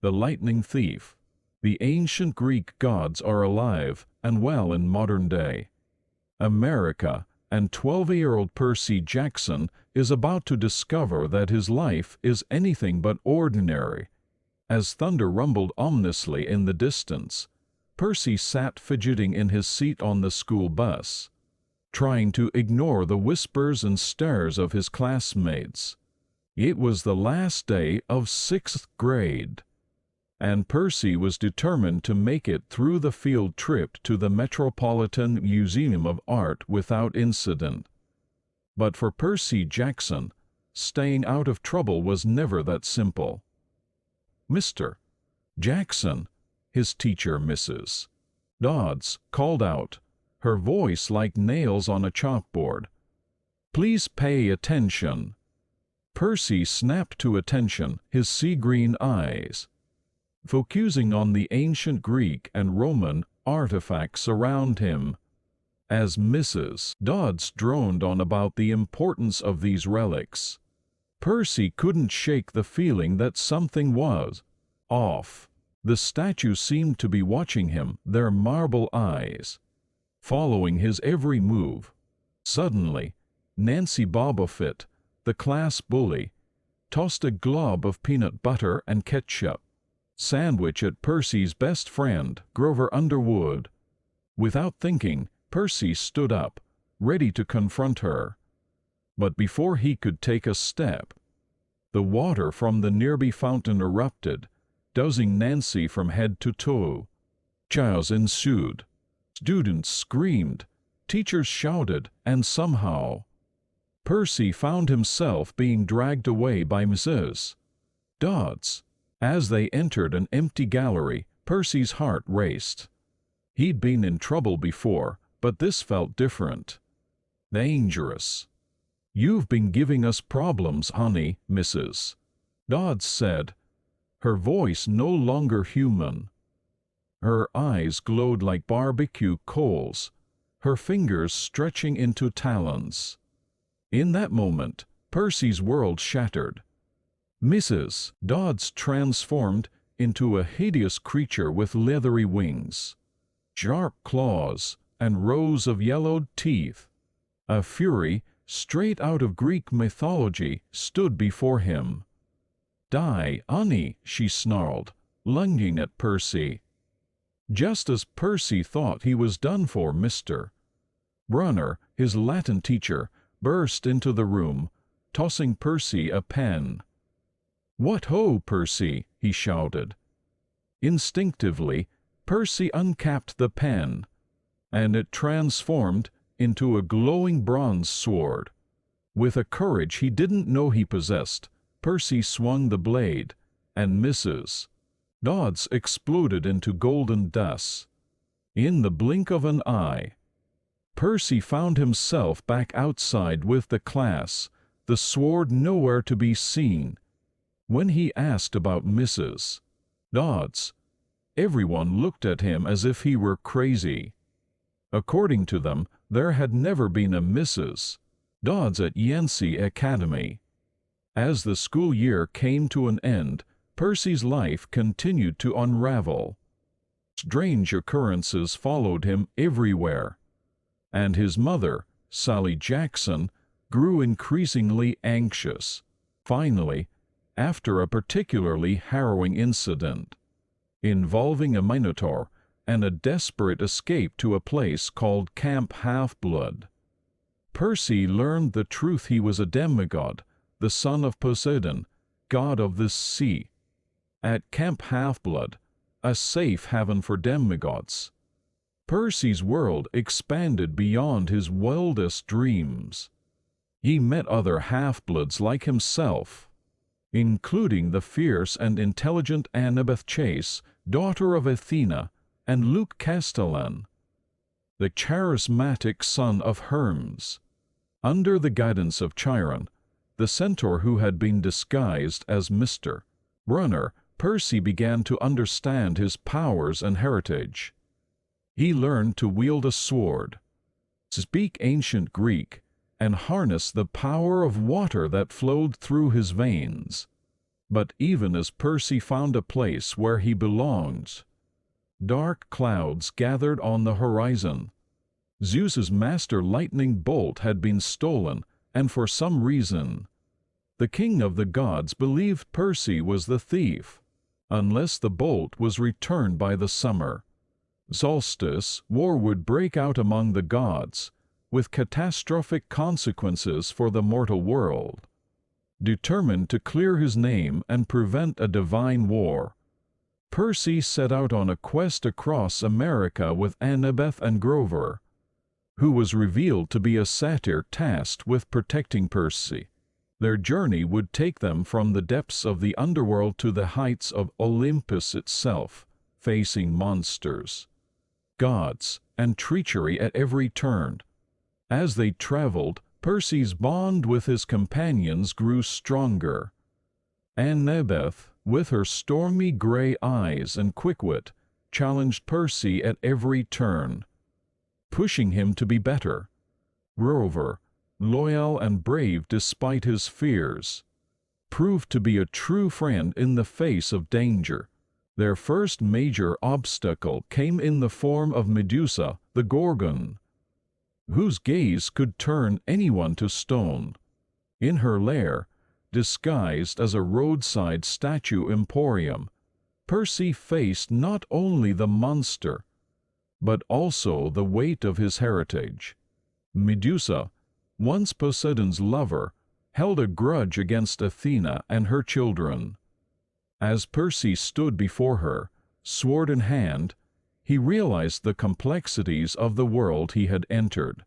The Lightning Thief. The ancient Greek gods are alive and well in modern day. America, and 12-year-old Percy Jackson is about to discover that his life is anything but ordinary. As thunder rumbled ominously in the distance, Percy sat fidgeting in his seat on the school bus, trying to ignore the whispers and stares of his classmates. It was the last day of 6th grade, and Percy was determined to make it through the field trip to the Metropolitan Museum of Art without incident. But for Percy Jackson, staying out of trouble was never that simple. "Mr. Jackson," his teacher, Mrs. Dodds, called out, her voice like nails on a chalkboard. "Please pay attention." Percy snapped to attention, his sea-green eyes focusing on the ancient Greek and Roman artifacts around him. As Mrs. Dodds droned on about the importance of these relics, Percy couldn't shake the feeling that something was off. The statues seemed to be watching him, their marble eyes following his every move. Suddenly, Nancy Bobofit, the class bully, tossed a glob of peanut butter and ketchup sandwich at Percy's best friend, Grover Underwood. Without thinking, Percy stood up, ready to confront her. But before he could take a step, the water from the nearby fountain erupted, dousing Nancy from head to toe. Chaos ensued. Students screamed, teachers shouted, and somehow Percy found himself being dragged away by Mrs. Dodds. As they entered an empty gallery, Percy's heart raced. He'd been in trouble before, but this felt different. Dangerous. "You've been giving us problems, honey," Mrs. Dodds said, her voice no longer human. Her eyes glowed like barbecue coals, her fingers stretching into talons. In that moment, Percy's world shattered. Mrs. Dodds transformed into a hideous creature with leathery wings, sharp claws, and rows of yellowed teeth. A fury straight out of Greek mythology stood before him. "Die, honey," she snarled, lunging at Percy. Just as Percy thought he was done for, Mr. Brunner, his Latin teacher, burst into the room, tossing Percy a pen. "What ho, Percy!" he shouted. Instinctively, Percy uncapped the pen, and it transformed into a glowing bronze sword. With a courage he didn't know he possessed, Percy swung the blade, and Mrs. Dodds exploded into golden dust. In the blink of an eye, Percy found himself back outside with the class, the sword nowhere to be seen. When he asked about Mrs. Dodds, everyone looked at him as if he were crazy. According to them, there had never been a Mrs. Dodds at Yancey Academy. As the school year came to an end, Percy's life continued to unravel. Strange occurrences followed him everywhere, and his mother, Sally Jackson, grew increasingly anxious. Finally, after a particularly harrowing incident involving a minotaur and a desperate escape to a place called Camp Half-Blood, Percy learned the truth. He was a demigod, the son of Poseidon, god of the sea. At Camp Half-Blood, a safe haven for demigods, Percy's world expanded beyond his wildest dreams. He met other half-bloods like himself, including the fierce and intelligent Annabeth Chase, daughter of Athena, and Luke Castellan, the charismatic son of Hermes. Under the guidance of Chiron, the centaur who had been disguised as Mr. Brunner, Percy began to understand his powers and heritage. He learned to wield a sword, speak ancient Greek, and harness the power of water that flowed through his veins. But even as Percy found a place where he belongs, dark clouds gathered on the horizon. Zeus's master lightning bolt had been stolen, and for some reason, the king of the gods believed Percy was the thief. Unless the bolt was returned by the summer solstice, war would break out among the gods, with catastrophic consequences for the mortal world. Determined to clear his name and prevent a divine war, Percy set out on a quest across America with Annabeth and Grover, who was revealed to be a satyr tasked with protecting Percy. Their journey would take them from the depths of the underworld to the heights of Olympus itself, facing monsters, gods, and treachery at every turn. As they traveled, Percy's bond with his companions grew stronger. Annabeth, with her stormy gray eyes and quick wit, challenged Percy at every turn, pushing him to be better. Grover, loyal and brave despite his fears, proved to be a true friend in the face of danger. Their first major obstacle came in the form of Medusa, the Gorgon, whose gaze could turn anyone to stone. In her lair, disguised as a roadside statue emporium, Percy faced not only the monster, but also the weight of his heritage. Medusa, once Poseidon's lover, held a grudge against Athena and her children. As Percy stood before her, sword in hand, he realized the complexities of the world he had entered,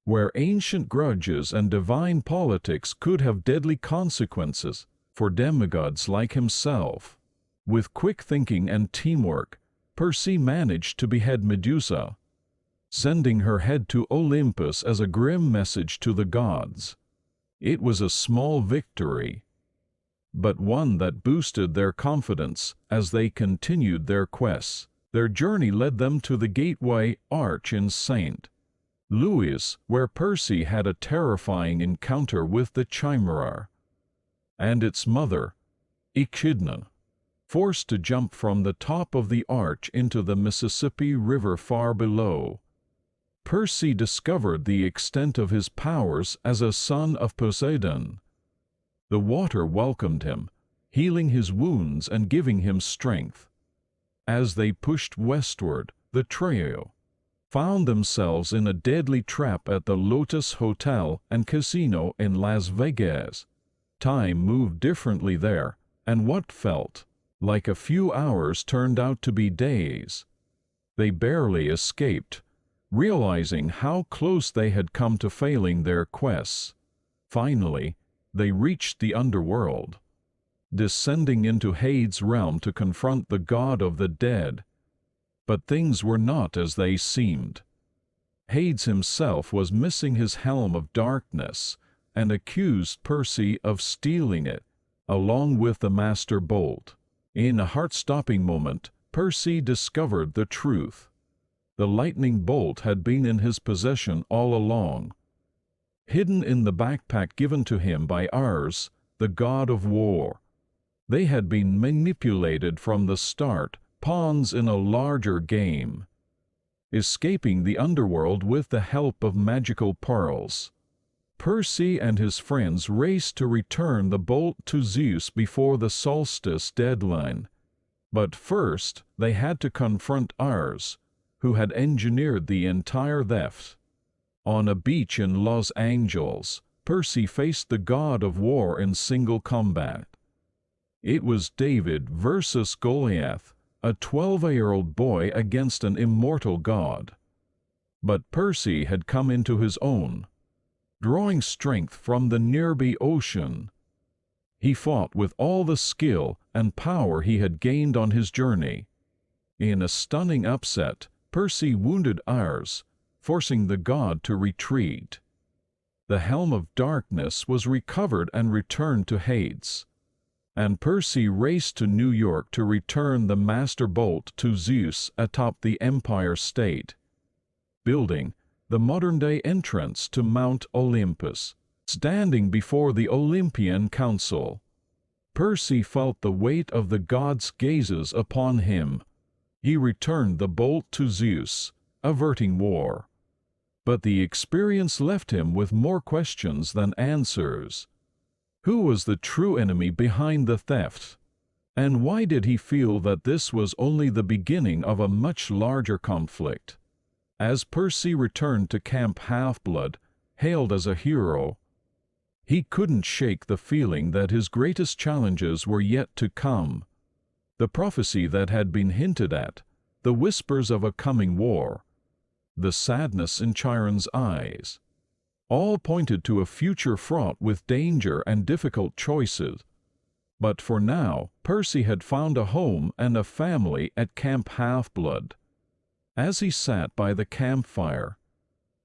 where ancient grudges and divine politics could have deadly consequences for demigods like himself. With quick thinking and teamwork, Percy managed to behead Medusa, sending her head to Olympus as a grim message to the gods. It was a small victory, but one that boosted their confidence as they continued their quests. Their journey led them to the gateway arch in St. Louis, where Percy had a terrifying encounter with the Chimera and its mother, Echidna. Forced to jump from the top of the arch into the Mississippi River far below, Percy discovered the extent of his powers as a son of Poseidon. The water welcomed him, healing his wounds and giving him strength. As they pushed westward, the trio found themselves in a deadly trap at the Lotus Hotel and Casino in Las Vegas. Time moved differently there, and what felt like a few hours turned out to be days. They barely escaped, realizing how close they had come to failing their quests. Finally, they reached the underworld, descending into Hades' realm to confront the god of the dead. But things were not as they seemed. Hades himself was missing his helm of darkness and accused Percy of stealing it, along with the master bolt. In a heart-stopping moment, Percy discovered the truth. The lightning bolt had been in his possession all along, hidden in the backpack given to him by Ares, the god of war. They had been manipulated from the start, pawns in a larger game, escaping the underworld with the help of magical pearls. Percy and his friends raced to return the bolt to Zeus before the solstice deadline. But first, they had to confront Ares, who had engineered the entire theft. On a beach in Los Angeles, Percy faced the god of war in single combat. It was David versus Goliath, a 12-year-old boy against an immortal god. But Percy had come into his own, drawing strength from the nearby ocean. He fought with all the skill and power he had gained on his journey. In a stunning upset, Percy wounded Ares, forcing the god to retreat. The Helm of Darkness was recovered and returned to Hades, and Percy raced to New York to return the Master Bolt to Zeus atop the Empire State Building, the modern-day entrance to Mount Olympus. Standing before the Olympian Council, Percy felt the weight of the gods' gazes upon him. He returned the bolt to Zeus, averting war. But the experience left him with more questions than answers. Who was the true enemy behind the theft? And why did he feel that this was only the beginning of a much larger conflict? As Percy returned to Camp Half-Blood, hailed as a hero, he couldn't shake the feeling that his greatest challenges were yet to come. The prophecy that had been hinted at, the whispers of a coming war, the sadness in Chiron's eyes, all pointed to a future fraught with danger and difficult choices. But for now, Percy had found a home and a family at Camp Half-Blood. As he sat by the campfire,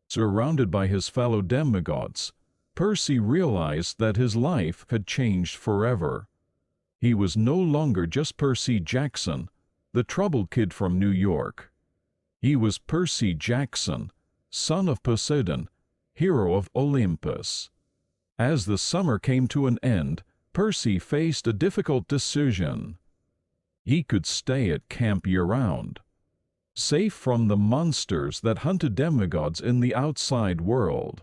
surrounded by his fellow demigods, Percy realized that his life had changed forever. He was no longer just Percy Jackson, the troubled kid from New York. He was Percy Jackson, son of Poseidon, hero of Olympus. As the summer came to an end, Percy faced a difficult decision. He could stay at camp year-round, safe from the monsters that hunted demigods in the outside world.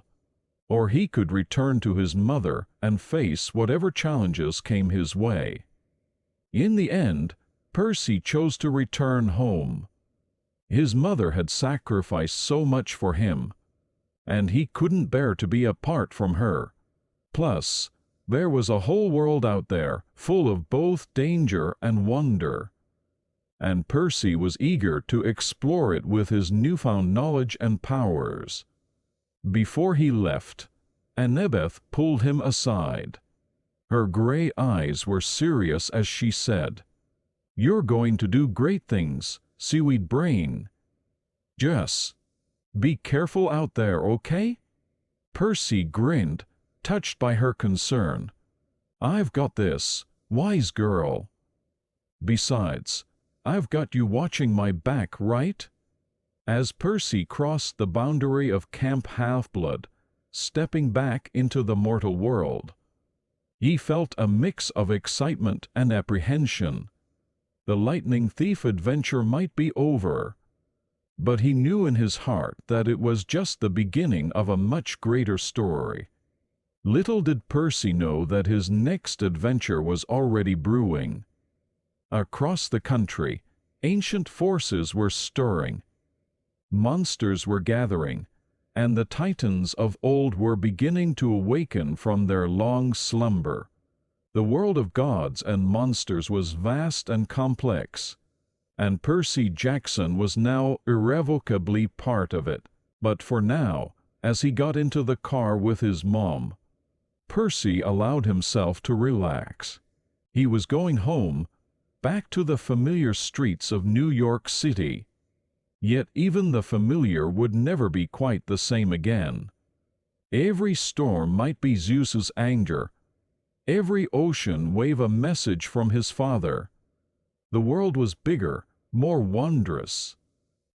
Or he could return to his mother and face whatever challenges came his way. In the end, Percy chose to return home. His mother had sacrificed so much for him, and he couldn't bear to be apart from her. Plus, there was a whole world out there, full of both danger and wonder. And Percy was eager to explore it with his newfound knowledge and powers. Before he left, Annabeth pulled him aside. Her gray eyes were serious as she said, "You're going to do great things, Seaweed Brain. Just be careful out there, okay?" Percy grinned, touched by her concern. "I've got this, wise girl. Besides, I've got you watching my back, right?" As Percy crossed the boundary of Camp Half-Blood, stepping back into the mortal world, he felt a mix of excitement and apprehension. The Lightning Thief adventure might be over, but he knew in his heart that it was just the beginning of a much greater story. Little did Percy know that his next adventure was already brewing. Across the country, ancient forces were stirring. Monsters were gathering, and the titans of old were beginning to awaken from their long slumber. The world of gods and monsters was vast and complex, and Percy Jackson was now irrevocably part of it. But for now, as he got into the car with his mom, Percy allowed himself to relax. He was going home, back to the familiar streets of New York City. Yet even the familiar would never be quite the same again. Every storm might be Zeus's anger, every ocean wave a message from his father. The world was bigger, more wondrous,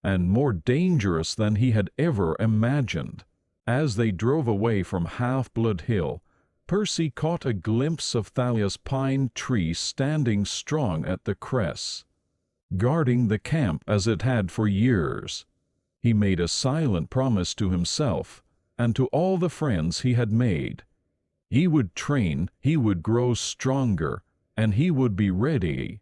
and more dangerous than he had ever imagined. As they drove away from Half-Blood Hill, Percy caught a glimpse of Thalia's pine tree standing strong at the crest, guarding the camp as it had for years. He made a silent promise to himself and to all the friends he had made. He would train, he would grow stronger, and he would be ready